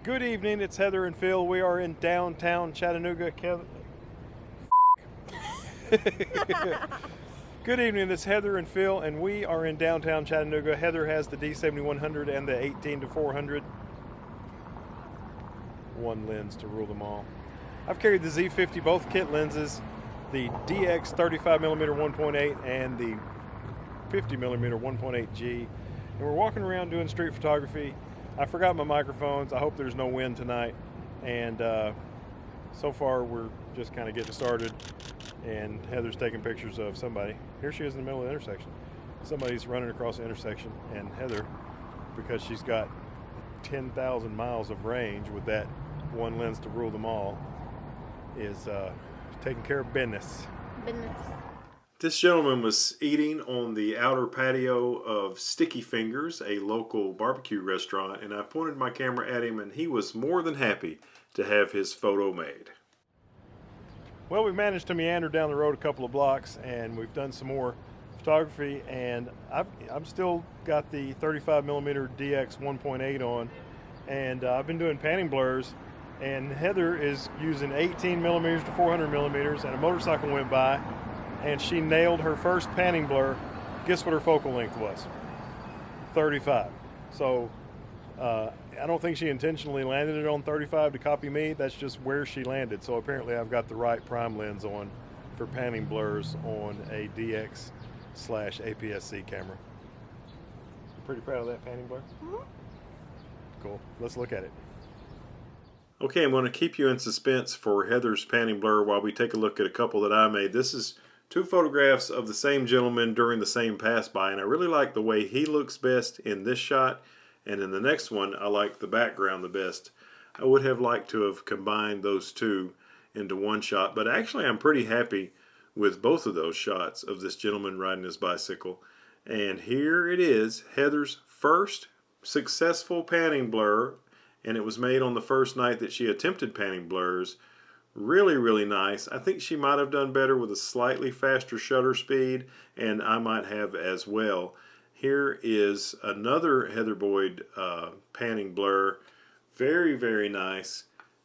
Good evening, it's Heather and Phil. We are in downtown Chattanooga. Good evening, this is Heather and Phil, and we are in downtown Chattanooga. Heather has the D7100 and the 18-400. One lens to rule them all. I've carried the Z50, both kit lenses, the DX 35mm 1.8 and the 50mm 1.8G. And we're walking around doing street photography. I forgot my microphones. I hope there's no wind tonight. And so far we're just kind of getting started. And Heather's taking pictures of somebody. Here she is in the middle of the intersection. Somebody's running across the intersection, and Heather, because she's got 10,000 miles of range with that one lens to rule them all, is taking care of business. This gentleman was eating on the outer patio of Sticky Fingers, a local barbecue restaurant, and I pointed my camera at him, and he was more than happy to have his photo made. Well, we've managed to meander down the road a couple of blocks, and we've done some more photography, and I've still got the 35mm DX 1.8 on, and I've been doing panning blurs, and Heather is using 18mm to 400mm, and a motorcycle went by, and she nailed her first panning blur. Guess what her focal length was? 35. So I don't think she intentionally landed it on 35 to copy me. That's just where she landed. So apparently I've got the right prime lens on for panning blurs on a DX/APS-C camera. I'm pretty proud of that panning blur. Mm-hmm. Cool. Let's look at it. Okay, I'm going to keep you in suspense for Heather's panning blur while we take a look at a couple that I made. This is two photographs of the same gentleman during the same pass by, and I really like the way he looks best in this shot, and in the next one I like the background the best. I would have liked to have combined those two into one shot, but actually I'm pretty happy with both of those shots of this gentleman riding his bicycle. And here it is, Heather's first successful panning blur, and it was made on the first night that she attempted panning blurs. Really nice. I think she might have done better with a slightly faster shutter speed, and I might have as well. Here is another Heather Boyd panning blur. Very nice.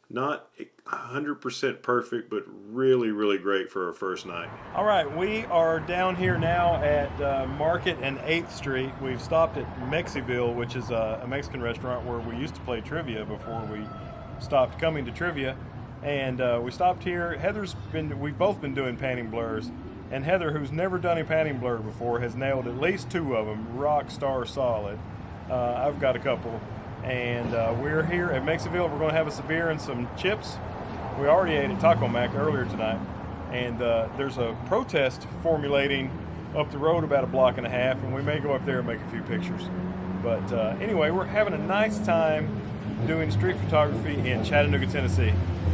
Not 100% perfect, but really great for her first night. All right, we are down here now at Market and 8th Street. We've stopped at Mexiville, which is a Mexican restaurant where we used to play trivia before we stopped coming to trivia. And we stopped here. We've both been doing panning blurs, and Heather, who's never done a panning blur before, has nailed at least two of them, rock star solid. I've got a couple, and we're here at Mexiville. We're going to have us a beer and some chips. We already ate at Taco Mac earlier tonight, and there's a protest formulating up the road about a block and a half, and we may go up there and make a few pictures. But anyway, we're having a nice time doing street photography in Chattanooga, Tennessee.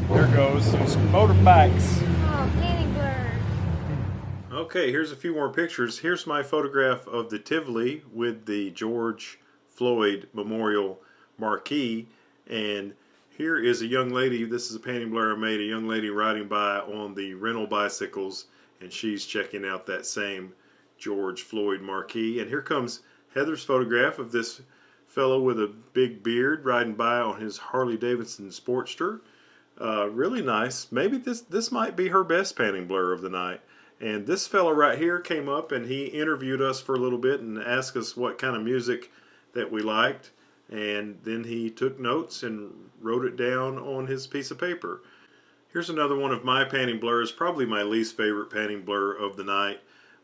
There goes some motorbikes. Oh, panning blur. Okay, here's a few more pictures. Here's my photograph of the Tivoli with the George Floyd Memorial marquee. And here is a young lady. This is a panning blur I made. A young lady riding by on the rental bicycles, and she's checking out that same George Floyd marquee. And here comes Heather's photograph of this fellow with a big beard riding by on his Harley Davidson Sportster. Really nice. Maybe this might be her best panning blur of the night. And this fella right here came up and he interviewed us for a little bit and asked us what kind of music that we liked. And then he took notes and wrote it down on his piece of paper. Here's another one of my panning blurs, probably my least favorite panning blur of the night.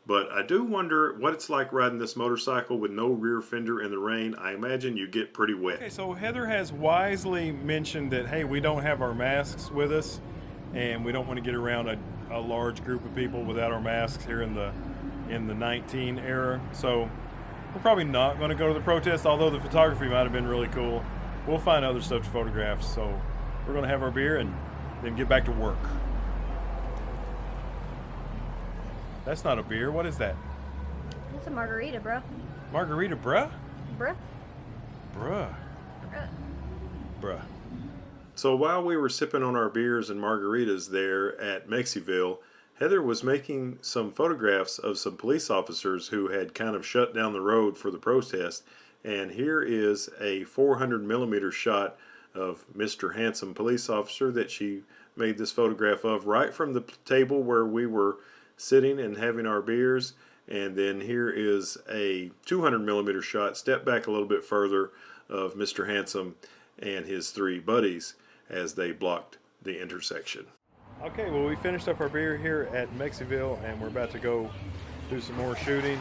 But I do wonder what it's like riding this motorcycle with no rear fender in the rain. I imagine you get pretty wet. Okay, so Heather has wisely mentioned that, hey, we don't have our masks with us, and we don't want to get around a large group of people without our masks here in the 19 era. So we're probably not going to go to the protest, although the photography might have been really cool. We'll find other stuff to photograph. So we're going to have our beer and then get back to work. That's not a beer. What is that? It's a margarita, bro. Margarita, bruh? Bruh. Bruh. Bruh. So while we were sipping on our beers and margaritas there at Mexiville, Heather was making some photographs of some police officers who had kind of shut down the road for the protest. And here is a 400mm shot of Mr. Handsome police officer that she made this photograph of right from the table where we were sitting and having our beers. And then here is a 200mm shot, step back a little bit further, of Mr. Handsome and his three buddies as they blocked the intersection. Okay, well, we finished up our beer here at Mexiville and we're about to go do some more shooting.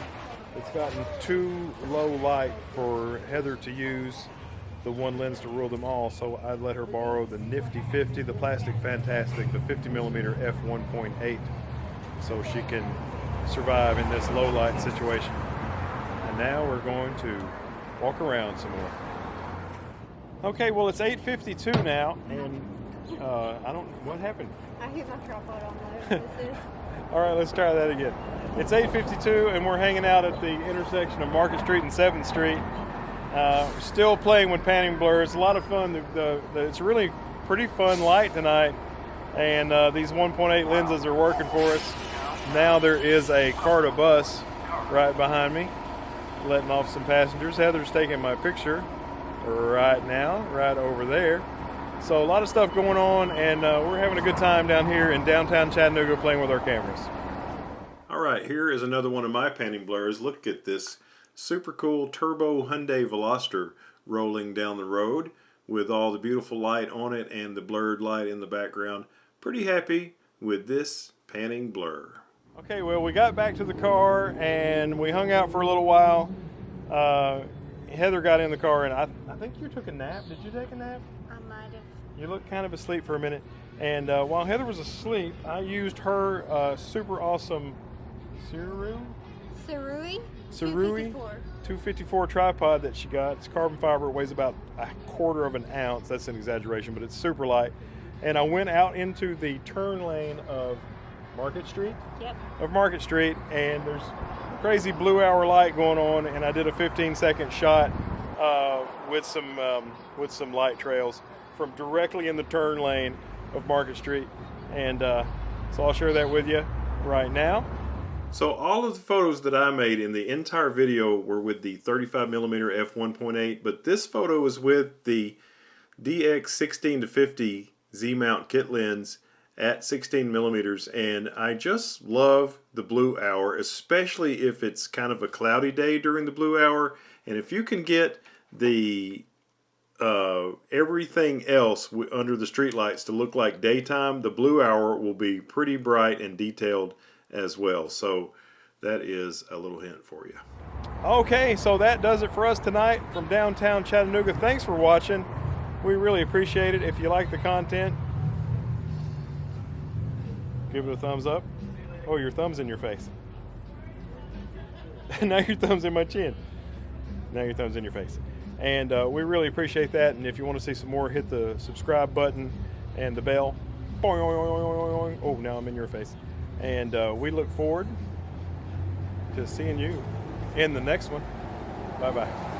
It's gotten too low light for Heather to use the one lens to rule them all, so I let her borrow the Nifty 50, the Plastic Fantastic, the 50mm f1.8, so she can survive in this low light situation. And now we're going to walk around some more. Okay, well, it's 8:52 now, and what happened? I hit my tripod on whatever this is. All right, let's try that again. It's 8:52 and we're hanging out at the intersection of Market Street and 7th Street. We're still playing with panning blur. It's a lot of fun. It's really pretty fun light tonight, and these 1.8 lenses are working for us. Now there is a Carta bus right behind me, letting off some passengers. Heather's taking my picture right now, right over there. So a lot of stuff going on, and we're having a good time down here in downtown Chattanooga playing with our cameras. All right, here is another one of my panning blurs. Look at this super cool turbo Hyundai Veloster rolling down the road with all the beautiful light on it and the blurred light in the background. Pretty happy with this panning blur. Okay, well, we got back to the car and we hung out for a little while. Heather got in the car and I think you took a nap. Did you take a nap? I might have. You looked kind of asleep for a minute. And while Heather was asleep, I used her super awesome Sirui 254 tripod that she got. It's carbon fiber. It weighs about 1/4 of an ounce. That's an exaggeration, but it's super light. And I went out into the turn lane of Market Street. Yep. Of Market Street, and there's crazy blue hour light going on, and I did a 15-second shot with some light trails from directly in the turn lane of Market Street, and so I'll share that with you right now. So all of the photos that I made in the entire video were with the 35mm f1.8, but this photo is with the DX16-50 Z-mount kit lens at 16mm, and I just love the blue hour, especially if it's kind of a cloudy day during the blue hour. And if you can get the everything else under the streetlights to look like daytime, the blue hour will be pretty bright and detailed as well. So that is a little hint for you. Okay, so that does it for us tonight from downtown Chattanooga. Thanks for watching. We really appreciate it. If you like the content, give it a thumbs up. Oh, your thumb's in your face. Now your thumb's in my chin. Now your thumb's in your face. And we really appreciate that. And if you want to see some more, hit the subscribe button and the bell. Oh, now I'm in your face. And we look forward to seeing you in the next one. Bye-bye.